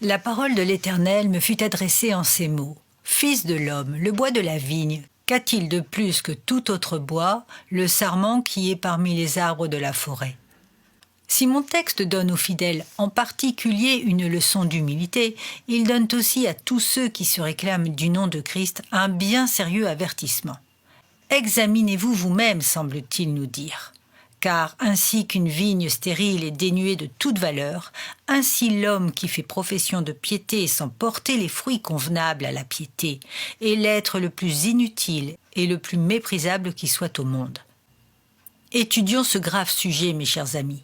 La parole de l'Éternel me fut adressée en ces mots. Fils de l'homme, le bois de la vigne, qu'a-t-il de plus que tout autre bois, le sarment qui est parmi les arbres de la forêt? Si mon texte donne aux fidèles en particulier une leçon d'humilité, il donne aussi à tous ceux qui se réclament du nom de Christ un bien sérieux avertissement. Examinez-vous vous-même, semble-t-il nous dire. Car ainsi qu'une vigne stérile est dénuée de toute valeur, ainsi l'homme qui fait profession de piété sans porter les fruits convenables à la piété est l'être le plus inutile et le plus méprisable qui soit au monde. Étudions ce grave sujet, mes chers amis.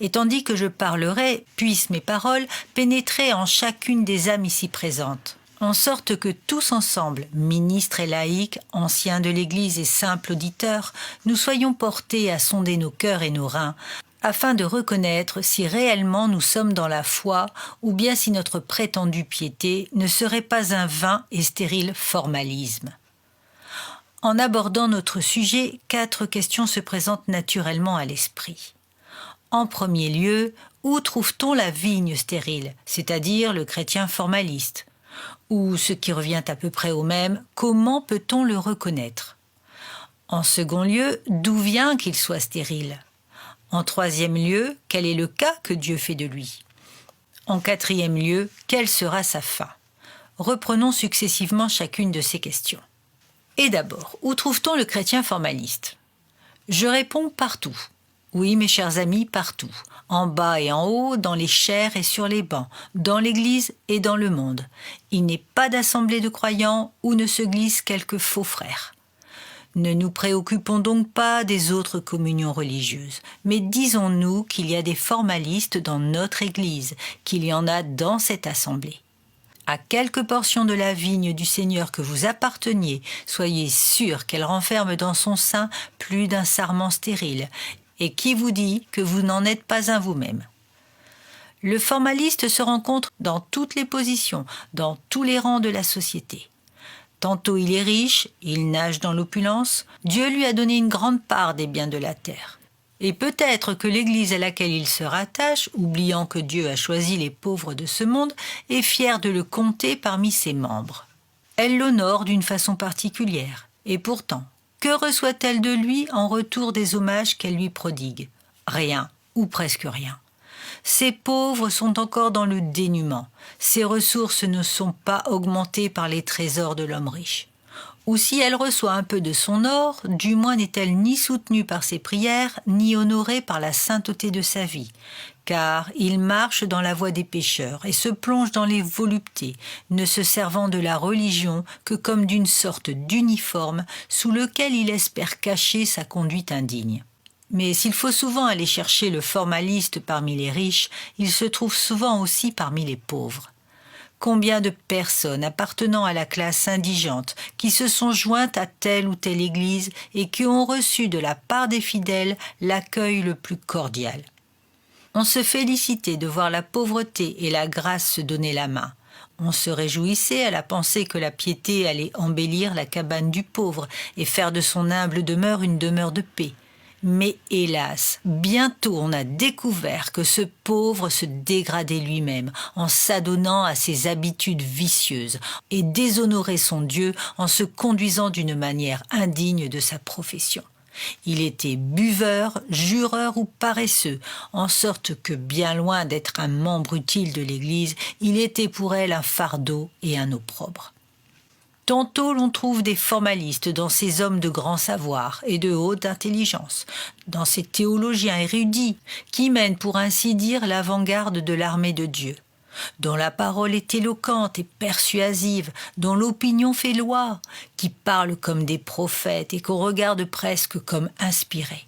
Et tandis que je parlerai, puissent mes paroles pénétrer en chacune des âmes ici présentes, en sorte que tous ensemble, ministres et laïcs, anciens de l'Église et simples auditeurs, nous soyons portés à sonder nos cœurs et nos reins, afin de reconnaître si réellement nous sommes dans la foi ou bien si notre prétendue piété ne serait pas un vain et stérile formalisme. En abordant notre sujet, 4 questions se présentent naturellement à l'esprit. En premier lieu, où trouve-t-on la vigne stérile, c'est-à-dire le chrétien formaliste? Ou, ce qui revient à peu près au même, comment peut-on le reconnaître? En second lieu, d'où vient qu'il soit stérile? En troisième lieu, quel est le cas que Dieu fait de lui? En quatrième lieu, quelle sera sa fin? Reprenons successivement chacune de ces questions. Et d'abord, où trouve-t-on le chrétien formaliste? Je réponds partout. Oui, mes chers amis, partout. En bas et en haut, dans les chaires et sur les bancs, dans l'Église et dans le monde. Il n'est pas d'assemblée de croyants où ne se glissent quelques faux frères. Ne nous préoccupons donc pas des autres communions religieuses, mais disons-nous qu'il y a des formalistes dans notre Église, qu'il y en a dans cette assemblée. À quelque portion de la vigne du Seigneur que vous apparteniez, soyez sûrs qu'elle renferme dans son sein plus d'un sarment stérile, et qui vous dit que vous n'en êtes pas un vous-même. Le formaliste se rencontre dans toutes les positions, dans tous les rangs de la société. Tantôt il est riche, il nage dans l'opulence, Dieu lui a donné une grande part des biens de la terre. Et peut-être que l'Église à laquelle il se rattache, oubliant que Dieu a choisi les pauvres de ce monde, est fière de le compter parmi ses membres. Elle l'honore d'une façon particulière, et pourtant, que reçoit-elle de lui en retour des hommages qu'elle lui prodigue? Rien, ou presque rien. Ces pauvres sont encore dans le dénuement. Ses ressources ne sont pas augmentées par les trésors de l'homme riche. Ou si elle reçoit un peu de son or, du moins n'est-elle ni soutenue par ses prières, ni honorée par la sainteté de sa vie. Car il marche dans la voie des pécheurs et se plonge dans les voluptés, ne se servant de la religion que comme d'une sorte d'uniforme sous lequel il espère cacher sa conduite indigne. Mais s'il faut souvent aller chercher le formaliste parmi les riches, il se trouve souvent aussi parmi les pauvres. Combien de personnes appartenant à la classe indigente qui se sont jointes à telle ou telle église et qui ont reçu de la part des fidèles l'accueil le plus cordial. On se félicitait de voir la pauvreté et la grâce se donner la main. On se réjouissait à la pensée que la piété allait embellir la cabane du pauvre et faire de son humble demeure une demeure de paix. Mais hélas, bientôt on a découvert que ce pauvre se dégradait lui-même en s'adonnant à ses habitudes vicieuses et déshonorait son Dieu en se conduisant d'une manière indigne de sa profession. Il était buveur, jureur ou paresseux, en sorte que bien loin d'être un membre utile de l'Église, il était pour elle un fardeau et un opprobre. Tantôt l'on trouve des formalistes dans ces hommes de grand savoir et de haute intelligence, dans ces théologiens érudits qui mènent pour ainsi dire l'avant-garde de l'armée de Dieu, dont la parole est éloquente et persuasive, dont l'opinion fait loi, qui parlent comme des prophètes et qu'on regarde presque comme inspirés.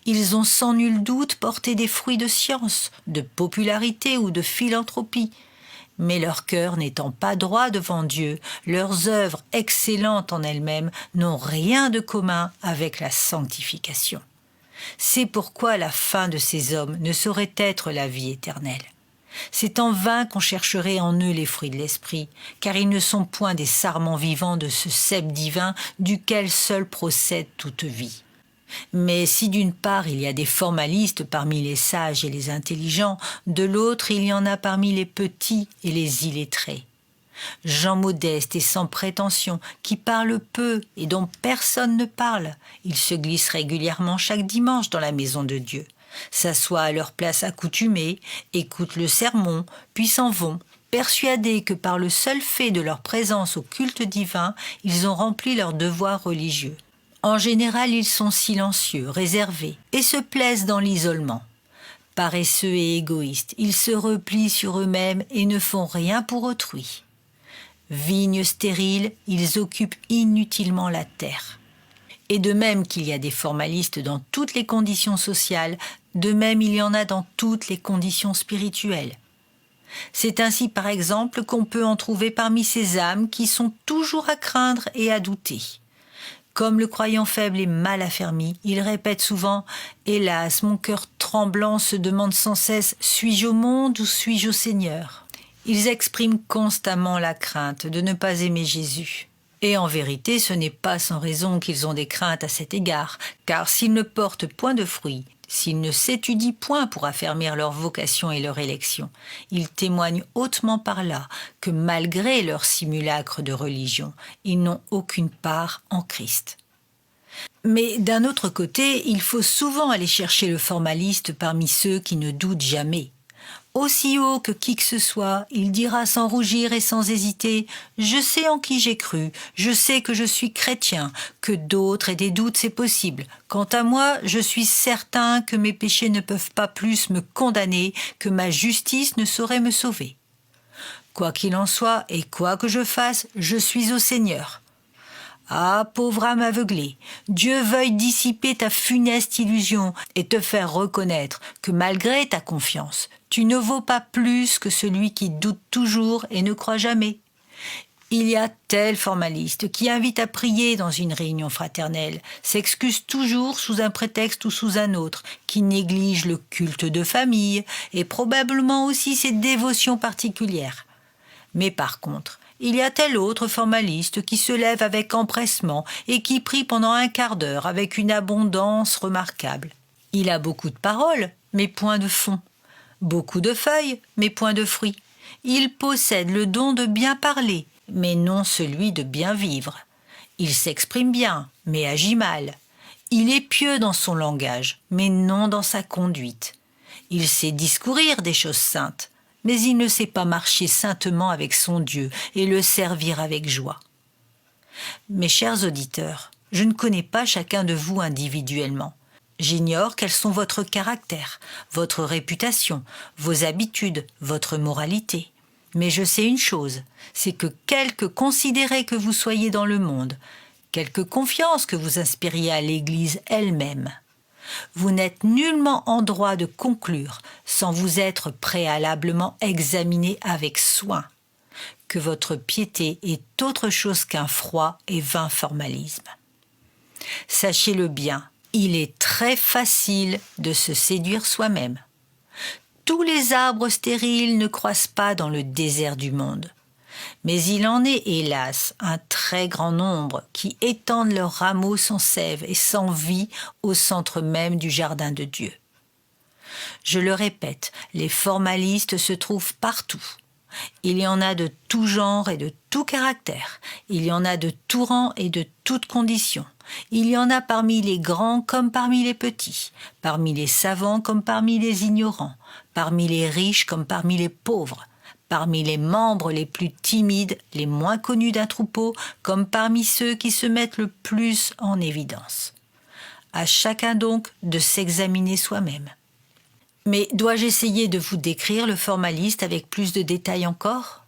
Ils ont sans nul doute porté des fruits de science, de popularité ou de philanthropie, mais leur cœur n'étant pas droit devant Dieu, leurs œuvres excellentes en elles-mêmes n'ont rien de commun avec la sanctification. C'est pourquoi la fin de ces hommes ne saurait être la vie éternelle. C'est en vain qu'on chercherait en eux les fruits de l'esprit, car ils ne sont point des sarments vivants de ce cep divin duquel seul procède toute vie. Mais si d'une part il y a des formalistes parmi les sages et les intelligents, de l'autre il y en a parmi les petits et les illettrés. Gens modestes et sans prétention, qui parlent peu et dont personne ne parle, ils se glissent régulièrement chaque dimanche dans la maison de Dieu, s'assoient à leur place accoutumée, écoutent le sermon, puis s'en vont, persuadés que par le seul fait de leur présence au culte divin, ils ont rempli leur devoir religieux. En général, ils sont silencieux, réservés, et se plaisent dans l'isolement. Paresseux et égoïstes, ils se replient sur eux-mêmes et ne font rien pour autrui. Vignes stériles, ils occupent inutilement la terre. Et de même qu'il y a des formalistes dans toutes les conditions sociales, de même il y en a dans toutes les conditions spirituelles. C'est ainsi par exemple qu'on peut en trouver parmi ces âmes qui sont toujours à craindre et à douter. Comme le croyant faible est mal affermi, il répète souvent « Hélas, mon cœur tremblant se demande sans cesse « Suis-je au monde ou suis-je au Seigneur ?» Ils expriment constamment la crainte de ne pas aimer Jésus. Et en vérité, ce n'est pas sans raison qu'ils ont des craintes à cet égard, car s'ils ne portent point de fruits, s'ils ne s'étudient point pour affermir leur vocation et leur élection, ils témoignent hautement par là que malgré leur simulacre de religion, ils n'ont aucune part en Christ. Mais d'un autre côté, il faut souvent aller chercher le formaliste parmi ceux qui ne doutent jamais. Aussi haut que qui que ce soit, il dira sans rougir et sans hésiter « Je sais en qui j'ai cru, je sais que je suis chrétien, que d'autres aient des doutes, c'est possible. Quant à moi, je suis certain que mes péchés ne peuvent pas plus me condamner, que ma justice ne saurait me sauver. Quoi qu'il en soit et quoi que je fasse, je suis au Seigneur. » Ah, pauvre âme aveuglée, Dieu veuille dissiper ta funeste illusion et te faire reconnaître que malgré ta confiance, tu ne vaux pas plus que celui qui doute toujours et ne croit jamais. Il y a tel formaliste qui invite à prier dans une réunion fraternelle, s'excuse toujours sous un prétexte ou sous un autre, qui néglige le culte de famille et probablement aussi ses dévotions particulières. Mais par contre, il y a tel autre formaliste qui se lève avec empressement et qui prie pendant un quart d'heure avec une abondance remarquable. Il a beaucoup de paroles, mais point de fond. Beaucoup de feuilles, mais point de fruits. Il possède le don de bien parler, mais non celui de bien vivre. Il s'exprime bien, mais agit mal. Il est pieux dans son langage, mais non dans sa conduite. Il sait discourir des choses saintes, mais il ne sait pas marcher saintement avec son Dieu et le servir avec joie. Mes chers auditeurs, je ne connais pas chacun de vous individuellement. J'ignore quels sont votre caractère, votre réputation, vos habitudes, votre moralité. Mais je sais une chose, c'est que quelque considéré que vous soyez dans le monde, quelque confiance que vous inspiriez à l'Église elle-même, vous n'êtes nullement en droit de conclure, sans vous être préalablement examiné avec soin, que votre piété est autre chose qu'un froid et vain formalisme. Sachez-le bien, il est très facile de se séduire soi-même. Tous les arbres stériles ne croissent pas dans le désert du monde. Mais il en est, hélas, un très grand nombre qui étendent leurs rameaux sans sève et sans vie au centre même du jardin de Dieu. Je le répète, les formalistes se trouvent partout. Il y en a de tout genre et de tout caractère. Il y en a de tout rang et de toutes conditions. Il y en a parmi les grands comme parmi les petits, parmi les savants comme parmi les ignorants, parmi les riches comme parmi les pauvres, parmi les membres les plus timides, les moins connus d'un troupeau, comme parmi ceux qui se mettent le plus en évidence. À chacun donc de s'examiner soi-même. Mais dois-je essayer de vous décrire le formaliste avec plus de détails encore ?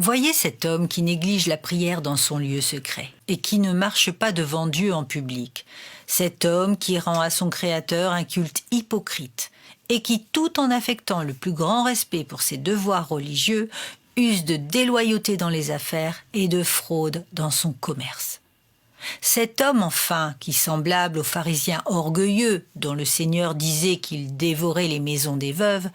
Voyez cet homme qui néglige la prière dans son lieu secret et qui ne marche pas devant Dieu en public. Cet homme qui rend à son Créateur un culte hypocrite et qui, tout en affectant le plus grand respect pour ses devoirs religieux, use de déloyauté dans les affaires et de fraude dans son commerce. Cet homme, enfin, qui, semblable aux pharisiens orgueilleux dont le Seigneur disait qu'il dévorait les maisons des veuves,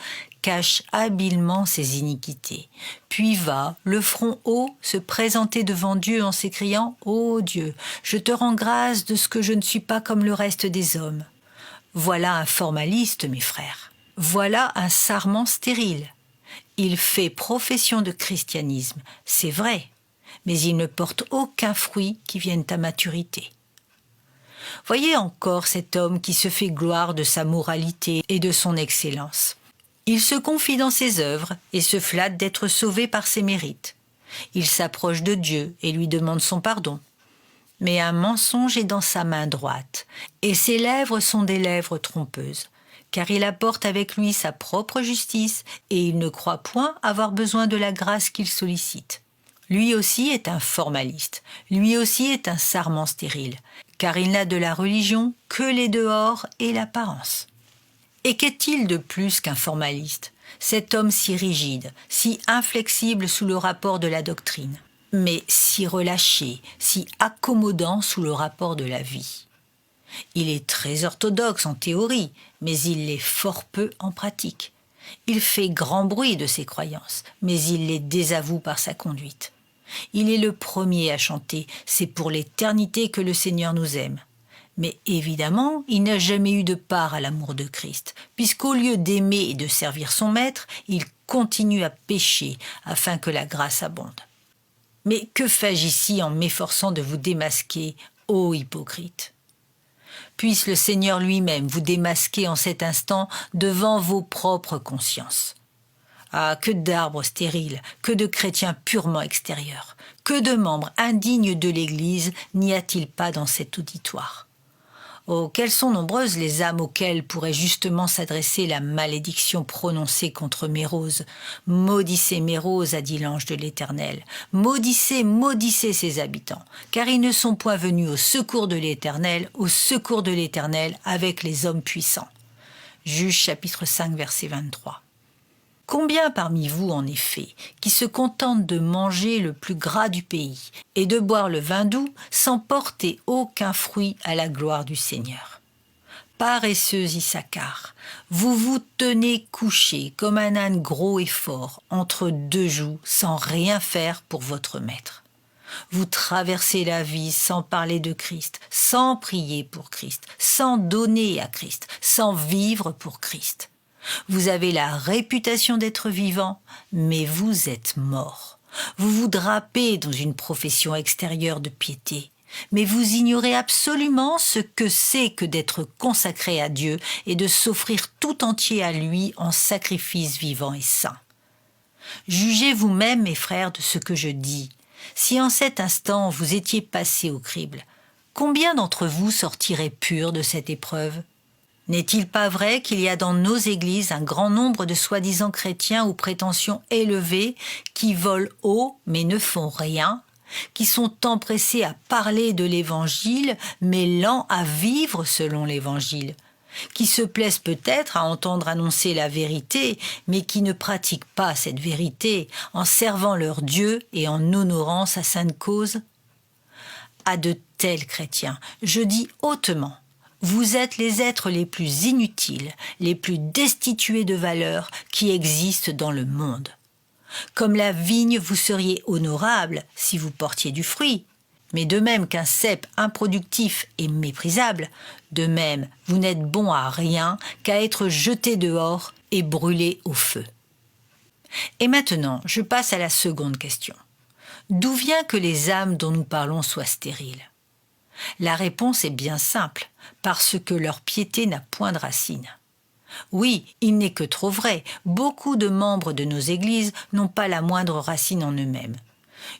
cache habilement ses iniquités, puis va, le front haut, se présenter devant Dieu en s'écriant « Ô Dieu, je te rends grâce de ce que je ne suis pas comme le reste des hommes. » Voilà un formaliste, mes frères. Voilà un sarment stérile. Il fait profession de christianisme, c'est vrai, mais il ne porte aucun fruit qui vienne à maturité. Voyez encore cet homme qui se fait gloire de sa moralité et de son excellence. Il se confie dans ses œuvres et se flatte d'être sauvé par ses mérites. Il s'approche de Dieu et lui demande son pardon. Mais un mensonge est dans sa main droite, et ses lèvres sont des lèvres trompeuses, car il apporte avec lui sa propre justice et il ne croit point avoir besoin de la grâce qu'il sollicite. Lui aussi est un formaliste, lui aussi est un sarment stérile, car il n'a de la religion que les dehors et l'apparence. Et qu'est-il de plus qu'un formaliste, cet homme si rigide, si inflexible sous le rapport de la doctrine, mais si relâché, si accommodant sous le rapport de la vie? Il est très orthodoxe en théorie, mais il l'est fort peu en pratique. Il fait grand bruit de ses croyances, mais il les désavoue par sa conduite. Il est le premier à chanter « C'est pour l'éternité que le Seigneur nous aime ». Mais évidemment, il n'a jamais eu de part à l'amour de Christ, puisqu'au lieu d'aimer et de servir son maître, il continue à pécher afin que la grâce abonde. Mais que fais-je ici en m'efforçant de vous démasquer, ô hypocrite? Puisse le Seigneur lui-même vous démasquer en cet instant devant vos propres consciences. Ah, que d'arbres stériles, que de chrétiens purement extérieurs, que de membres indignes de l'Église n'y a-t-il pas dans cet auditoire? Oh, quelles sont nombreuses les âmes auxquelles pourrait justement s'adresser la malédiction prononcée contre Mérose. « Maudissez Mérose, a dit l'ange de l'Éternel. Maudissez, maudissez ses habitants, car ils ne sont point venus au secours de l'Éternel avec les hommes puissants. » Juge chapitre 5, verset 23. Combien parmi vous, en effet, qui se contentent de manger le plus gras du pays et de boire le vin doux sans porter aucun fruit à la gloire du Seigneur? Paresseux Issachar, vous vous tenez couché comme un âne gros et fort entre deux jougs sans rien faire pour votre maître. Vous traversez la vie sans parler de Christ, sans prier pour Christ, sans donner à Christ, sans vivre pour Christ. Vous avez la réputation d'être vivant, mais vous êtes mort. Vous vous drapez dans une profession extérieure de piété, mais vous ignorez absolument ce que c'est que d'être consacré à Dieu et de s'offrir tout entier à lui en sacrifice vivant et saint. Jugez vous-même, mes frères, de ce que je dis. Si en cet instant vous étiez passés au crible, combien d'entre vous sortiraient purs de cette épreuve ? N'est-il pas vrai qu'il y a dans nos églises un grand nombre de soi-disant chrétiens aux prétentions élevées qui volent haut mais ne font rien, qui sont empressés à parler de l'Évangile mais lents à vivre selon l'Évangile, qui se plaisent peut-être à entendre annoncer la vérité mais qui ne pratiquent pas cette vérité en servant leur Dieu et en honorant sa sainte cause? À de tels chrétiens, je dis hautement: vous êtes les êtres les plus inutiles, les plus destitués de valeur qui existent dans le monde. Comme la vigne, vous seriez honorable si vous portiez du fruit, mais de même qu'un cep improductif est méprisable, de même vous n'êtes bon à rien qu'à être jeté dehors et brûlé au feu. Et maintenant, je passe à la seconde question. D'où vient que les âmes dont nous parlons soient stériles ? La réponse est bien simple, parce que leur piété n'a point de racine. Oui, il n'est que trop vrai, beaucoup de membres de nos églises n'ont pas la moindre racine en eux-mêmes.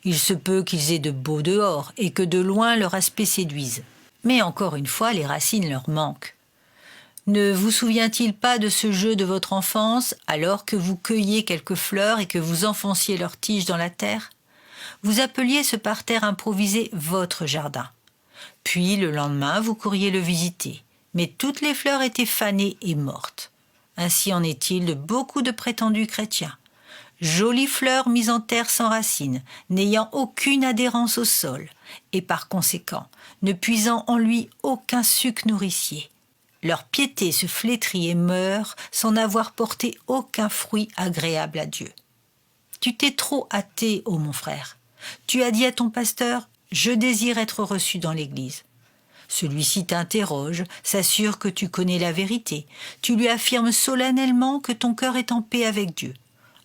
Il se peut qu'ils aient de beaux dehors et que de loin leur aspect séduise. Mais encore une fois, les racines leur manquent. Ne vous souvient-il pas de ce jeu de votre enfance, alors que vous cueilliez quelques fleurs et que vous enfonciez leurs tiges dans la terre? Vous appeliez ce parterre improvisé votre jardin. Puis le lendemain, vous courriez le visiter, mais toutes les fleurs étaient fanées et mortes. Ainsi en est-il de beaucoup de prétendus chrétiens. Jolies fleurs mises en terre sans racines, n'ayant aucune adhérence au sol, et par conséquent, ne puisant en lui aucun suc nourricier. Leur piété se flétrit et meurt sans n'avoir porté aucun fruit agréable à Dieu. Tu t'es trop hâté, ô mon frère. Tu as dit à ton pasteur « Je désire être reçu dans l'Église ». Celui-ci t'interroge, s'assure que tu connais la vérité. Tu lui affirmes solennellement que ton cœur est en paix avec Dieu.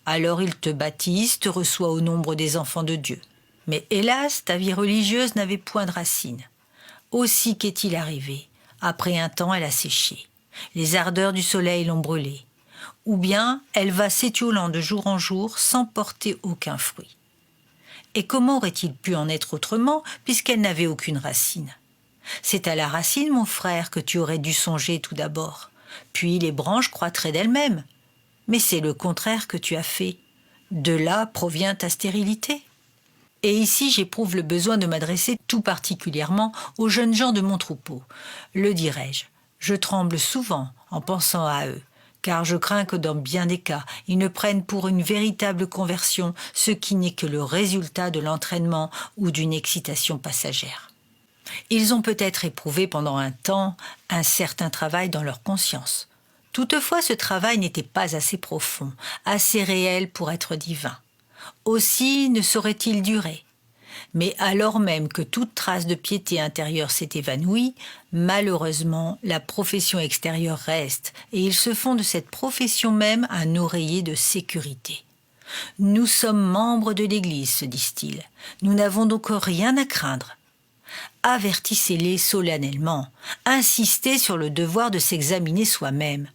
Alors il te baptise, te reçoit au nombre des enfants de Dieu. Mais hélas, ta vie religieuse n'avait point de racines. Aussi qu'est-il arrivé? Après un temps, elle a séché. Les ardeurs du soleil l'ont brûlée. Ou bien, elle va s'étiolant de jour en jour sans porter aucun fruit. Et comment aurait-il pu en être autrement, puisqu'elle n'avait aucune racine? C'est à la racine, mon frère, que tu aurais dû songer tout d'abord. Puis les branches croîtraient d'elles-mêmes. Mais c'est le contraire que tu as fait. De là provient ta stérilité. Et ici, j'éprouve le besoin de m'adresser tout particulièrement aux jeunes gens de mon troupeau. Le dirai-je, je tremble souvent en pensant à eux, car je crains que dans bien des cas, ils ne prennent pour une véritable conversion ce qui n'est que le résultat de l'entraînement ou d'une excitation passagère. Ils ont peut-être éprouvé pendant un temps un certain travail dans leur conscience. Toutefois, ce travail n'était pas assez profond, assez réel pour être divin. Aussi ne saurait-il durer. Mais alors même que toute trace de piété intérieure s'est évanouie, malheureusement, la profession extérieure reste, et ils se font de cette profession même un oreiller de sécurité. Nous sommes membres de l'Église, se disent-ils. Nous n'avons donc rien à craindre. Avertissez-les solennellement. Insistez sur le devoir de s'examiner soi-même.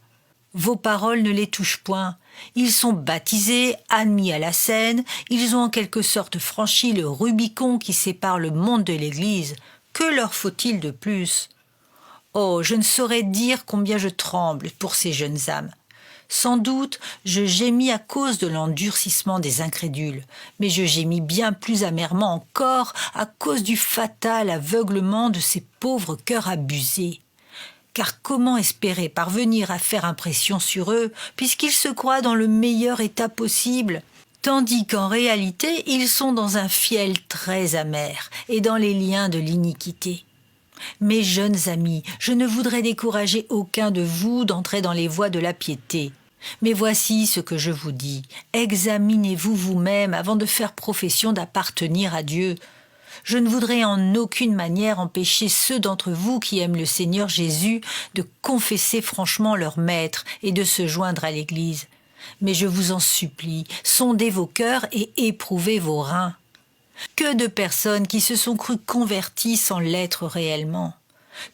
Vos paroles ne les touchent point. Ils sont baptisés, admis à la scène, ils ont en quelque sorte franchi le Rubicon qui sépare le monde de l'Église. Que leur faut-il de plus? Oh, je ne saurais dire combien je tremble pour ces jeunes âmes. Sans doute, je gémis à cause de l'endurcissement des incrédules, mais je gémis bien plus amèrement encore à cause du fatal aveuglement de ces pauvres cœurs abusés. Car comment espérer parvenir à faire impression sur eux, puisqu'ils se croient dans le meilleur état possible, tandis qu'en réalité, ils sont dans un fiel très amer et dans les liens de l'iniquité. Mes jeunes amis, je ne voudrais décourager aucun de vous d'entrer dans les voies de la piété. Mais voici ce que je vous dis. Examinez-vous vous-même avant de faire profession d'appartenir à Dieu. Je ne voudrais en aucune manière empêcher ceux d'entre vous qui aiment le Seigneur Jésus de confesser franchement leur Maître et de se joindre à l'Église. Mais je vous en supplie, sondez vos cœurs et éprouvez vos reins. Que de personnes qui se sont crues converties sans l'être réellement.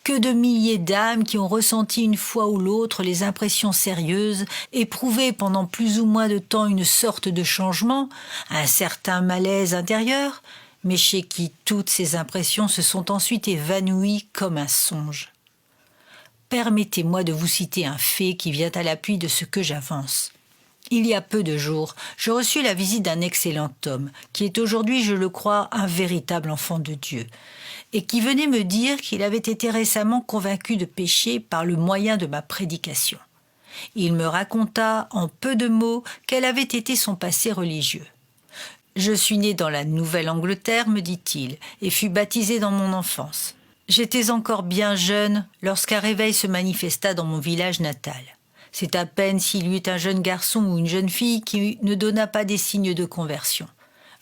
Que de milliers d'âmes qui ont ressenti une fois ou l'autre les impressions sérieuses, éprouvé pendant plus ou moins de temps une sorte de changement, un certain malaise intérieur, mais chez qui toutes ces impressions se sont ensuite évanouies comme un songe. Permettez-moi de vous citer un fait qui vient à l'appui de ce que j'avance. Il y a peu de jours, je reçus la visite d'un excellent homme, qui est aujourd'hui, je le crois, un véritable enfant de Dieu, et qui venait me dire qu'il avait été récemment convaincu de péché par le moyen de ma prédication. Il me raconta, en peu de mots, quel avait été son passé religieux. « Je suis né dans la Nouvelle-Angleterre, me dit-il, et fus baptisé dans mon enfance. J'étais encore bien jeune lorsqu'un réveil se manifesta dans mon village natal. C'est à peine s'il y eut un jeune garçon ou une jeune fille qui ne donna pas des signes de conversion.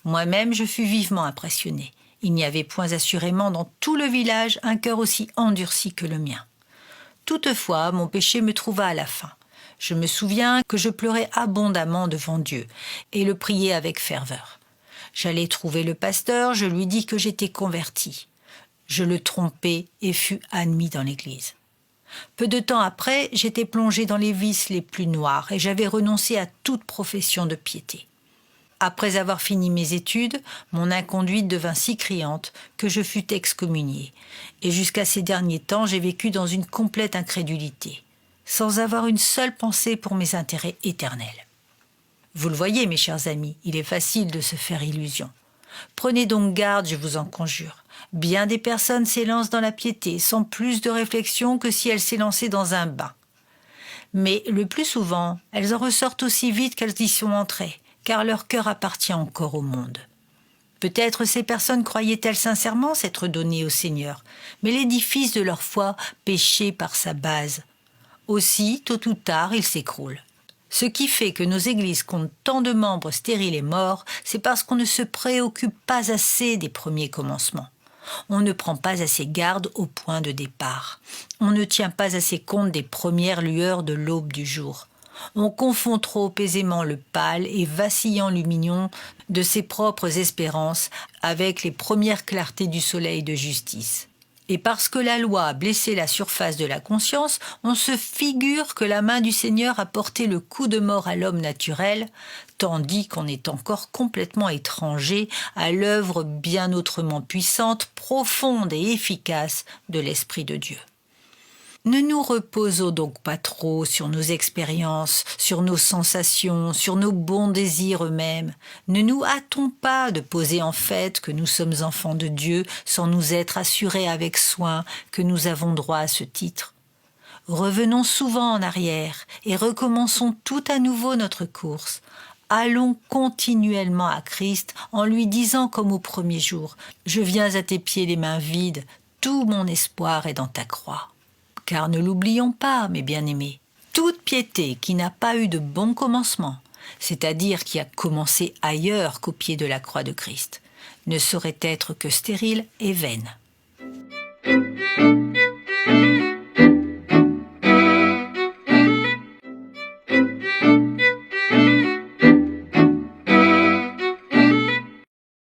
Moi-même, je fus vivement impressionné. Il n'y avait point assurément dans tout le village un cœur aussi endurci que le mien. Toutefois, mon péché me trouva à la fin. Je me souviens que je pleurais abondamment devant Dieu et le priais avec ferveur. J'allai trouver le pasteur, je lui dis que j'étais converti. Je le trompai et fus admis dans l'Église. Peu de temps après, j'étais plongé dans les vices les plus noirs et j'avais renoncé à toute profession de piété. Après avoir fini mes études, mon inconduite devint si criante que je fus excommunié. Et jusqu'à ces derniers temps, j'ai vécu dans une complète incrédulité, sans avoir une seule pensée pour mes intérêts éternels. Vous le voyez, mes chers amis, il est facile de se faire illusion. Prenez donc garde, je vous en conjure. Bien des personnes s'élancent dans la piété sans plus de réflexion que si elles s'élançaient dans un bain. Mais le plus souvent, elles en ressortent aussi vite qu'elles y sont entrées, car leur cœur appartient encore au monde. Peut-être ces personnes croyaient-elles sincèrement s'être données au Seigneur, mais l'édifice de leur foi péchait par sa base. Aussi, tôt ou tard, il s'écroule. Ce qui fait que nos églises comptent tant de membres stériles et morts, c'est parce qu'on ne se préoccupe pas assez des premiers commencements. On ne prend pas assez garde au point de départ. On ne tient pas assez compte des premières lueurs de l'aube du jour. On confond trop aisément le pâle et vacillant lumignon de ses propres espérances avec les premières clartés du soleil de justice. Et parce que la loi a blessé la surface de la conscience, on se figure que la main du Seigneur a porté le coup de mort à l'homme naturel, tandis qu'on est encore complètement étranger à l'œuvre bien autrement puissante, profonde et efficace de l'Esprit de Dieu. Ne nous reposons donc pas trop sur nos expériences, sur nos sensations, sur nos bons désirs eux-mêmes. Ne nous hâtons pas de poser en fait que nous sommes enfants de Dieu sans nous être assurés avec soin que nous avons droit à ce titre. Revenons souvent en arrière et recommençons tout à nouveau notre course. Allons continuellement à Christ en lui disant comme au premier jour « Je viens à tes pieds les mains vides, tout mon espoir est dans ta croix ». Car ne l'oublions pas, mes bien-aimés, toute piété qui n'a pas eu de bon commencement, c'est-à-dire qui a commencé ailleurs qu'au pied de la croix de Christ, ne saurait être que stérile et vaine.